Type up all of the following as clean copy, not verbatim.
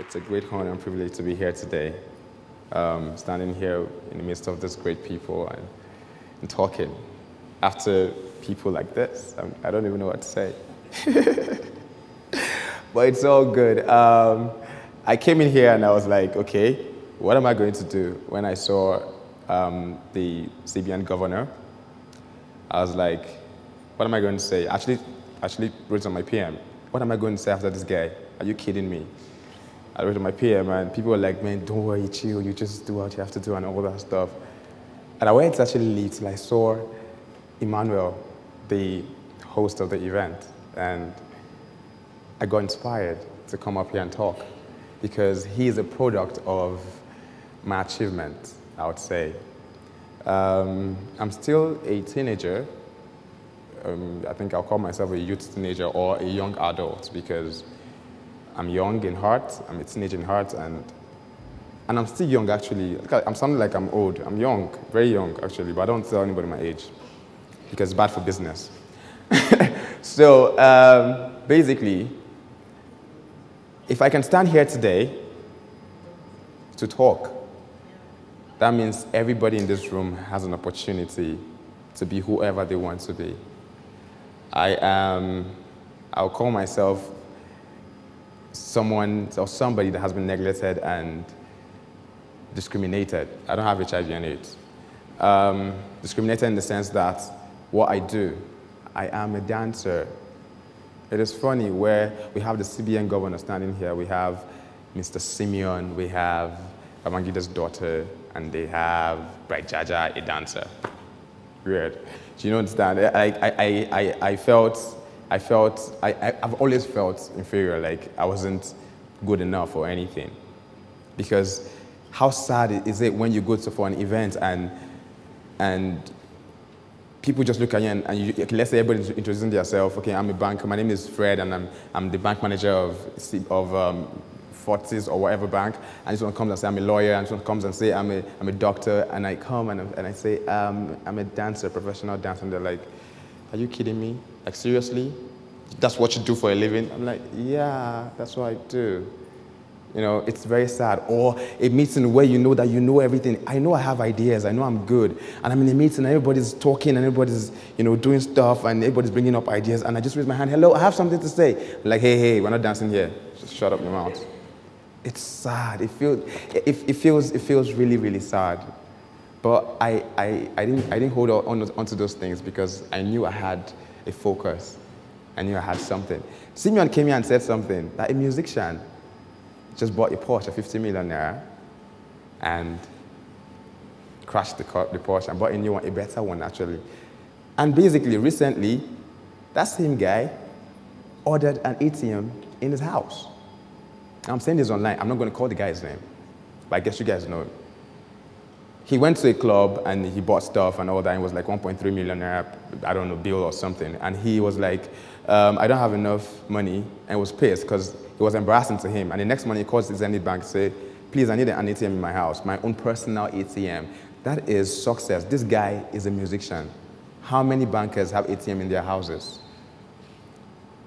It's a great honor and privilege to be here today, standing here in the midst of these great people and talking. After people like this, I don't even know what to say. But it's all good. I came in here and I was like, okay, what am I going to do? When I saw the CBN governor, I was like, what am I going to say? Actually wrote on my PM, what am I going to say after this guy? Are you kidding me? I wrote on my PM and people were like, man, don't worry, chill, you just do what you have to do and all that stuff. And I went to actually leave till I saw Emmanuel, the host of the event, and I got inspired to come up here and talk because he is a product of my achievement, I would say. I'm still a teenager. I think I'll call myself a youth teenager or a young adult because I'm young in heart, I'm a teenager in heart, and I'm still young actually. I'm sounding like I'm old. I'm young, very young actually, but I don't tell anybody my age because it's bad for business. So basically, if I can stand here today to talk, that means everybody in this room has an opportunity to be whoever they want to be. I'll call myself someone or somebody that has been neglected and discriminated. I don't have HIV and AIDS. Discriminated in the sense that what I do, I am a dancer. It is funny where we have the CBN governor standing here, we have Mr. Simeon, we have Babangida's daughter, and they have Bright Jaja, a dancer. Weird. Do you understand? I've always felt inferior, like I wasn't good enough or anything. Because how sad is it when you go for an event and people just look at you and you, let's say everybody's introducing themselves. Okay, I'm a banker. My name is Fred, and I'm the bank manager of Fortis or whatever bank. And this one comes and say I'm a lawyer, and this one comes and say I'm a doctor. And I come and I say I'm a dancer, professional dancer. And they're like, are you kidding me? Like seriously? That's what you do for a living? I'm like, yeah, that's what I do. You know, it's very sad. Or a meeting where you know that you know everything. I know I have ideas. I know I'm good. And I'm in a meeting and everybody's talking and everybody's, doing stuff and everybody's bringing up ideas. And I just raise my hand. Hello, I have something to say. I'm like, hey, we're not dancing here. Just shut up your mouth. It's sad. It feels really, really sad. But I didn't hold on to those things because I knew I had a focus. I knew I had something. Simeon came here and said something, that a musician just bought a Porsche, 50 million naira, and crashed the Porsche and bought a new one, a better one actually. And basically, recently, that same guy ordered an ATM in his house. I'm saying this online. I'm not going to call the guy's name, but I guess you guys know him. He went to a club and he bought stuff and all that, and it was like 1.3 million naira, I don't know, bill or something. And he was like, I don't have enough money, and was pissed because it was embarrassing to him. And the next morning he calls his Zenith Bank and said, please, I need an ATM in my house, my own personal ATM. That is success. This guy is a musician. How many bankers have ATM in their houses?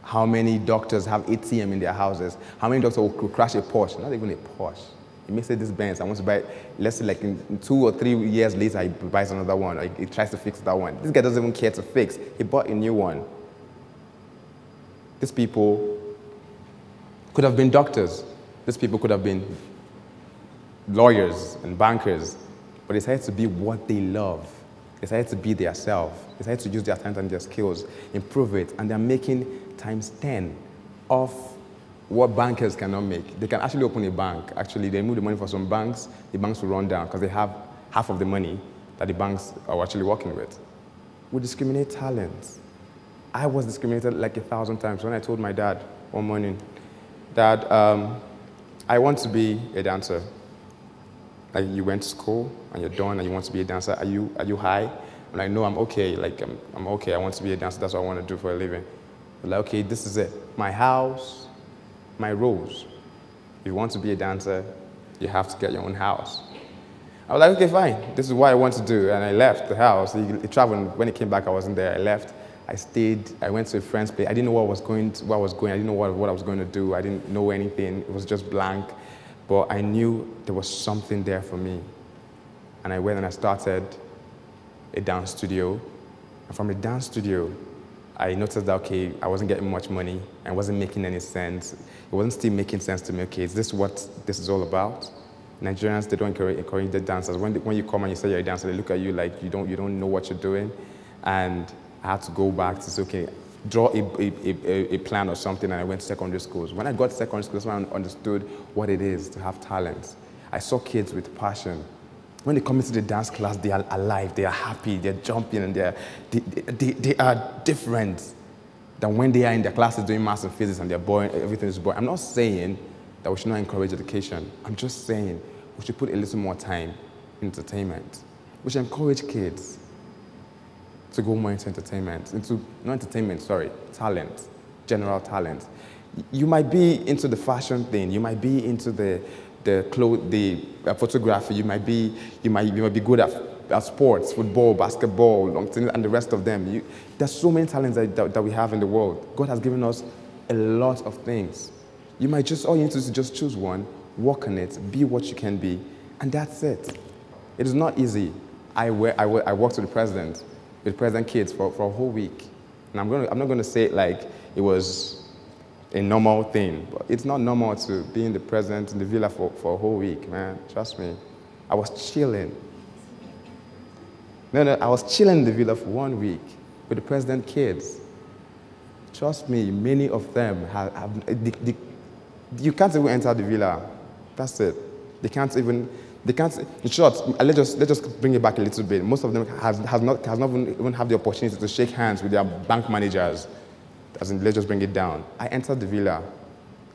How many doctors have ATM in their houses? How many doctors will crash a Porsche? Not even a Porsche. He may say this Benz, I want to buy, let's say like in 2 or 3 years later, he buys another one, or he tries to fix that one. This guy doesn't even care to fix. He bought a new one. These people could have been doctors. These people could have been lawyers and bankers, but they decided to be what they love. They decided to be their self. They decided to use their talent and their skills, improve it, and they're making times 10 of what bankers cannot make. They can actually open a bank. Actually, they move the money for some banks, the banks will run down because they have half of the money that the banks are actually working with. We discriminate talents. I was discriminated like 1,000 times when I told my dad one morning, Dad, I want to be a dancer. Like, you went to school and you're done and you want to be a dancer. Are you high? I'm like, no, I'm okay. Like, I'm okay. I want to be a dancer. That's what I want to do for a living. I'm like, okay, this is it. My house, my rules. If you want to be a dancer, you have to get your own house. I was like, okay, fine. This is what I want to do. And I left the house. He traveled. When he came back, I wasn't there. I left. I stayed. I went to a friend's place. I didn't know where I was going. I didn't know what I was going to do. I didn't know anything. It was just blank. But I knew there was something there for me. And I went and I started a dance studio. And from the dance studio, I noticed that, okay, I wasn't getting much money and wasn't making any sense. It wasn't still making sense to me, okay, is this what this is all about? Nigerians, they don't encourage the dancers. When you come and you say you're a dancer, they look at you like you don't know what you're doing. And I had to go back to say, okay, draw a plan or something, and I went to secondary schools. When I got to secondary school, that's when I understood what it is to have talent. I saw kids with passion. When they come into the dance class, they are alive, they are happy, they're jumping, and they are different than when they are in their classes doing maths and physics and they're boring, everything is boring. I'm not saying that we should not encourage education. I'm just saying we should put a little more time in entertainment. We should encourage kids to go more into entertainment, talent, general talent. You might be into the fashion thing, you might be into the photography, you might be good at sports, football, basketball, long tennis, and the rest of them. There's so many talents that we have in the world. God has given us a lot of things. You might all you need to do is just choose one, work on it, be what you can be, and that's it. It is not easy. I worked with the president kids for a whole week. And I'm not going to say it like it was a normal thing, but it's not normal to be in the president in the villa for a whole week, man. Trust me. I was chilling. I was chilling in the villa for 1 week with the president kids. Trust me, many of them you can't even enter the villa. That's it. They can't, in short, let's just bring it back a little bit. Most of them has not even have the opportunity to shake hands with their bank managers. Let's just bring it down. I entered the villa.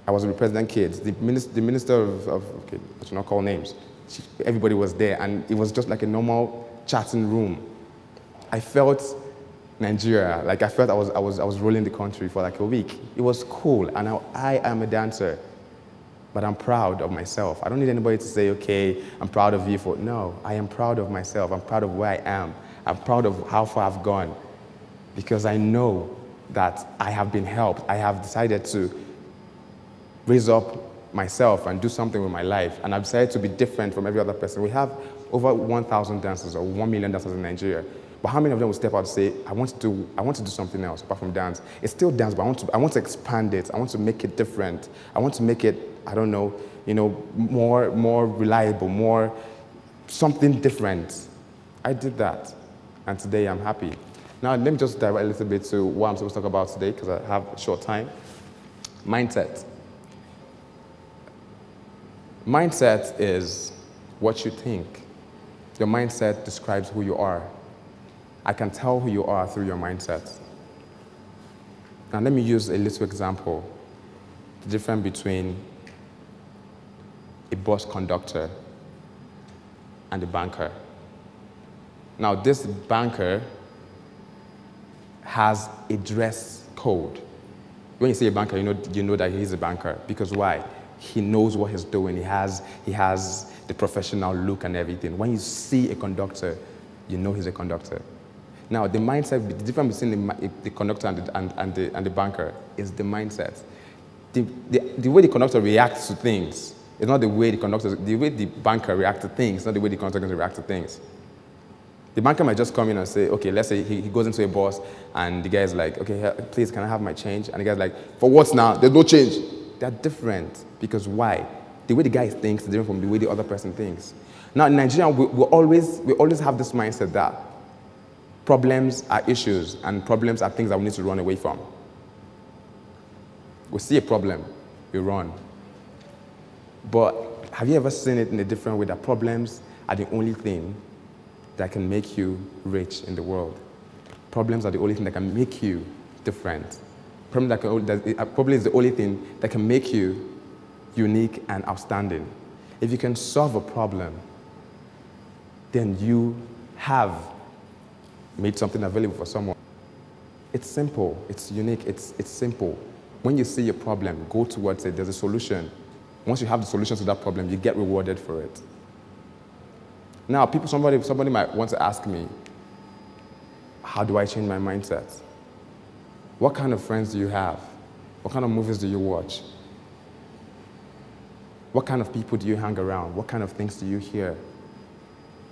I was with the president kids. The minister of okay, I should not call names. Everybody was there, and it was just like a normal chatting room. I felt Nigeria, like I felt I was rolling the country for like a week. It was cool, and I am a dancer, but I'm proud of myself. I don't need anybody to say, okay, I'm proud of you for, no, I am proud of myself. I'm proud of where I am. I'm proud of how far I've gone, because I know that I have been helped. I have decided to raise up myself and do something with my life, and I've decided to be different from every other person. We have over 1,000 dancers or 1 million dancers in Nigeria, but how many of them will step out and say, I want to do something else apart from dance? It's still dance, but I want to expand it. I want to make it different. I want to make it, I don't know, more reliable, more something different. I did that, and today I'm happy. Now, let me just dive a little bit to what I'm supposed to talk about today, because I have a short time. Mindset. Mindset is what you think. Your mindset describes who you are. I can tell who you are through your mindset. Now, let me use a little example. The difference between a bus conductor and a banker. Now, this banker has a dress code. When you say a banker, you know that he's a banker. Because why? He knows what he's doing. He has the professional look and everything. When you see a conductor, you know he's a conductor. Now, the mindset, the difference between the conductor and the banker is the mindset. The way the conductor reacts to things is not the way the banker reacts to things, not the way the conductor reacts to things. The banker might just come in and say, okay, let's say he goes into a bus, and the guy's like, okay, please, can I have my change? And the guy's like, for what now? There's no change. They're different. Because why? The way the guy thinks is different from the way the other person thinks. Now, in Nigeria, we always have this mindset that problems are issues, and problems are things that we need to run away from. We see a problem, we run. But have you ever seen it in a different way, that problems are the only thing that can make you rich in the world? Problems are the only thing that can make you different. Problem is the only thing that can make you unique and outstanding. If you can solve a problem, then you have made something available for someone. It's simple, it's unique, it's simple. When you see a problem, go towards it, there's a solution. Once you have the solution to that problem, you get rewarded for it. Now, somebody might want to ask me, how do I change my mindset? What kind of friends do you have? What kind of movies do you watch? What kind of people do you hang around? What kind of things do you hear?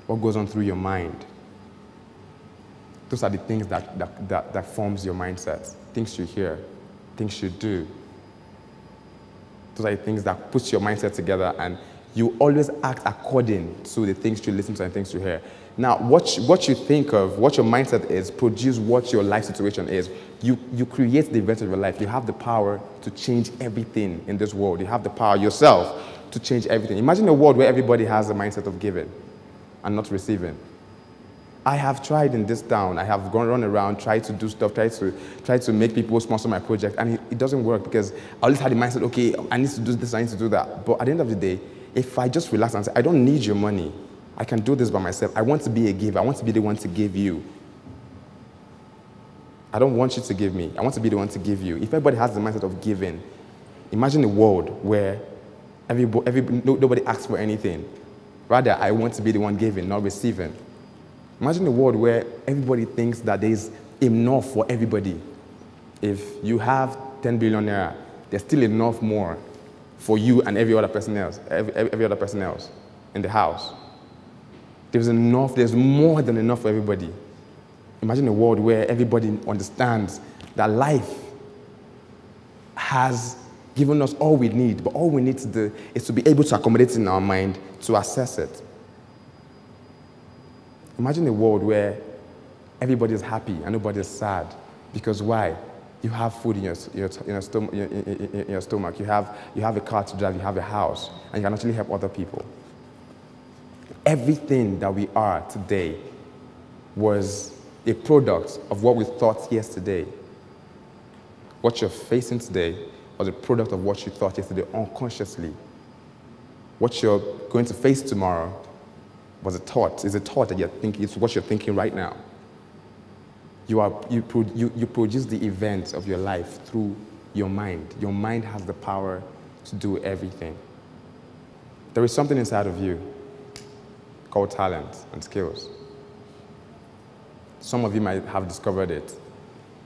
What goes on through your mind? Those are the things that forms your mindset. Things you hear, things you do. Those are the things that puts your mindset together, and you always act according to the things you listen to and things you hear. Now, what you think of, what your mindset is, produce what your life situation is. You create the event of your life. You have the power to change everything in this world. You have the power yourself to change everything. Imagine a world where everybody has a mindset of giving and not receiving. I have tried in this town. I have run around, tried to do stuff, tried to make people sponsor my project, and it doesn't work because I always had the mindset, okay, I need to do this, I need to do that. But at the end of the day, if I just relax and say, I don't need your money, I can do this by myself. I want to be a giver. I want to be the one to give you. I don't want you to give me. I want to be the one to give you. If everybody has the mindset of giving, imagine a world where nobody asks for anything. Rather, I want to be the one giving, not receiving. Imagine a world where everybody thinks that there's enough for everybody. If you have 10 billion naira, there's still enough more for you and every other person else, every other person else in the house. There's more than enough for everybody. Imagine a world where everybody understands that life has given us all we need, but all we need to do is to be able to accommodate it in our mind to assess it. Imagine a world where everybody is happy and nobody is sad. Because why? You have food in your stomach. You have a car to drive. You have a house. And you can actually help other people. Everything that we are today was a product of what we thought yesterday. What you're facing today was a product of what you thought yesterday unconsciously. What you're going to face tomorrow was a thought. It's a thought that you're thinking. It's what you're thinking right now. You produce the events of your life through your mind. Your mind has the power to do everything. There is something inside of you called talent and skills. Some of you might have discovered it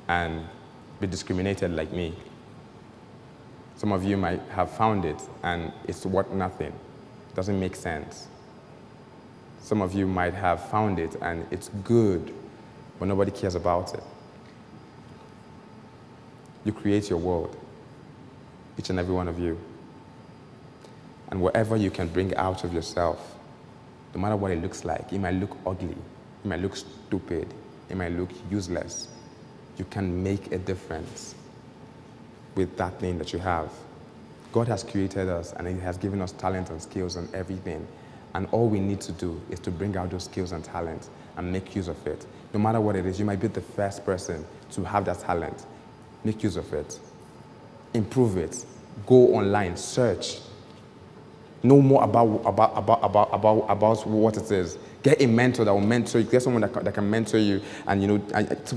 and be discriminated like me. Some of you might have found it and it's worth nothing. It doesn't make sense. Some of you might have found it and it's good, but nobody cares about it. You create your world, each and every one of you. And whatever you can bring out of yourself, no matter what it looks like, it might look ugly, it might look stupid, it might look useless, you can make a difference with that thing that you have. God has created us and He has given us talent and skills and everything. And all we need to do is to bring out those skills and talents and make use of it. No matter what it is, you might be the first person to have that talent. Make use of it. Improve it. Go online, search. Know more about what it is. Get a mentor that will mentor you. Get someone that can mentor you, and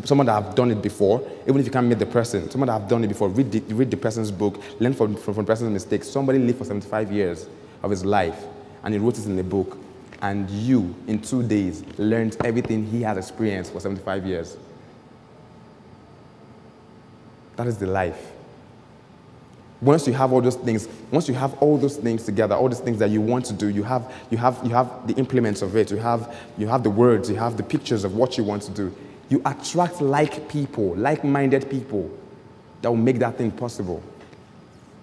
someone that have done it before. Even if you can't meet the person, someone that have done it before. Read the person's book. Learn from the person's mistakes. Somebody lived for 75 years of his life, and he wrote it in a book. And you, in 2 days, learned everything he has experienced for 75 years. That is the life. Once you have all those things, together, all those things that you want to do, you have the implements of it, you have the words, you have the pictures of what you want to do. You attract like-minded people that will make that thing possible.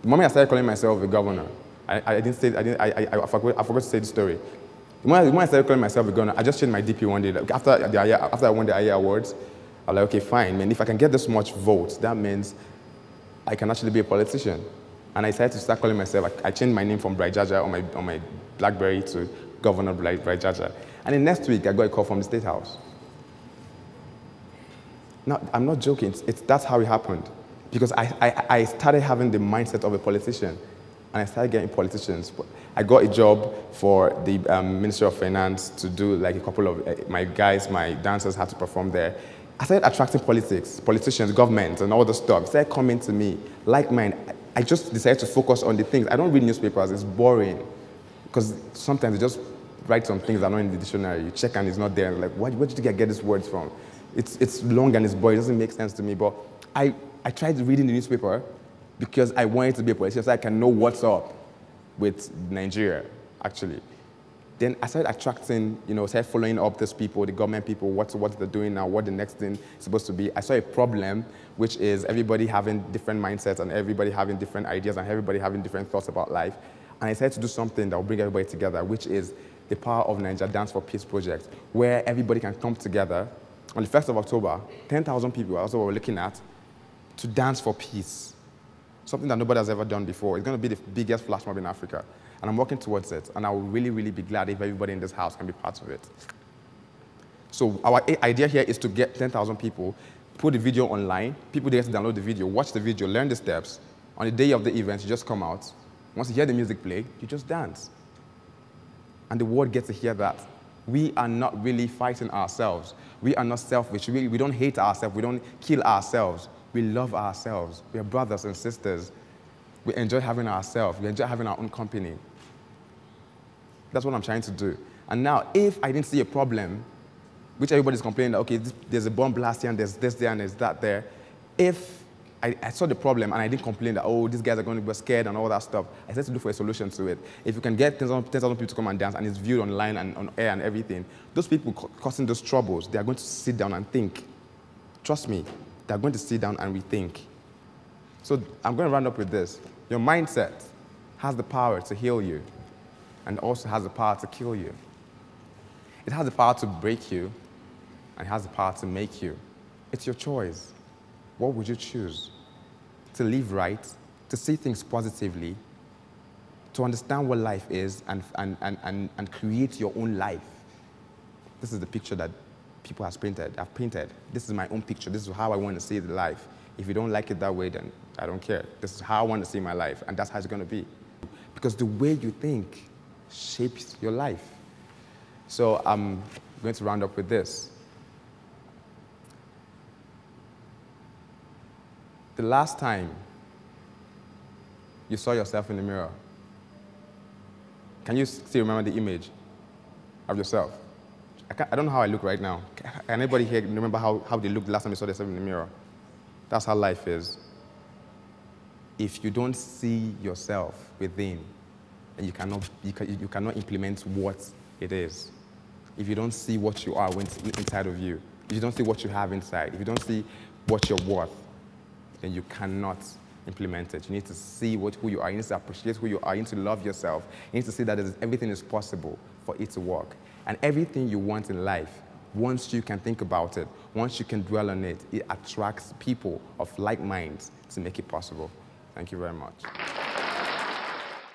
The moment I started calling myself a governor, I forgot to say the story. The moment I started calling myself a governor, I just changed my DP one day. Like after I won the IE awards, I was like, okay, fine, man. If I can get this much votes, that means I can actually be a politician. And I decided to start calling myself, I changed my name from Bright Jaja on my BlackBerry to Governor Bright Jaja. And then next week, I got a call from the State House. Now, I'm not joking. That's how it happened. Because I started having the mindset of a politician. And I started getting politicians. I got a job for the Ministry of Finance to do like a couple of, my dancers had to perform there. I started attracting politicians, government, and all the stuff. They started coming to me, like mine. I just decided to focus on the things. I don't read newspapers, it's boring. Because sometimes they just write some things that are not in the dictionary. You check and it's not there. Like, where did you get these words from? It's long and it's boring, it doesn't make sense to me. But I tried reading the newspaper because I wanted to be a politician so I can know what's up. with Nigeria, actually. Then I started attracting, started following up these people, the government people, what they're doing now, what the next thing is supposed to be. I saw a problem, which is everybody having different mindsets and everybody having different ideas and everybody having different thoughts about life. And I decided to do something that will bring everybody together, which is the Power of Nigeria Dance for Peace project, where everybody can come together on the 1st of October, 10,000 people, that's what we're looking at, to dance for peace. Something that nobody has ever done before. It's going to be the biggest flash mob in Africa. And I'm working towards it. And I will really, really be glad if everybody in this house can be part of it. So our idea here is to get 10,000 people, put the video online. People get to download the video, watch the video, learn the steps. On the day of the event, you just come out. Once you hear the music play, you just dance. And the world gets to hear that. We are not really fighting ourselves. We are not selfish. We don't hate ourselves. We don't kill ourselves. We love ourselves. We are brothers and sisters. We enjoy having ourselves. We enjoy having our own company. That's what I'm trying to do. And now, if I didn't see a problem, which everybody's complaining that, okay, there's a bomb blast here, and there's this there, and there's that there. If I saw the problem, and I didn't complain that, oh, these guys are going to be scared and all that stuff, I started to look for a solution to it. If you can get 10,000 people to come and dance, and it's viewed online and on air and everything, those people causing those troubles, they are going to sit down and think. Trust me, they're going to sit down and rethink. So I'm going to round up with this. Your mindset has the power to heal you and also has the power to kill you. It has the power to break you and it has the power to make you. It's your choice. What would you choose? To live right, to see things positively, to understand what life is and create your own life. This is the picture that people have painted. I've painted. This is my own picture. This is how I want to see the life. If you don't like it that way, then I don't care. This is how I want to see my life, and that's how it's going to be. Because the way you think shapes your life. So I'm going to round up with this. The last time you saw yourself in the mirror, can you still remember the image of yourself? I don't know how I look right now. Can anybody here remember how they looked the last time they saw themselves in the mirror? That's how life is. If you don't see yourself within, then you cannot implement what it is. If you don't see what you are inside of you, if you don't see what you have inside, if you don't see what you're worth, then you cannot implement it. You need to see who you are. You need to appreciate who you are. You need to love yourself. You need to see that everything is possible for it to work. And everything you want in life, once you can think about it, once you can dwell on it, it attracts people of like minds to make it possible. Thank you very much.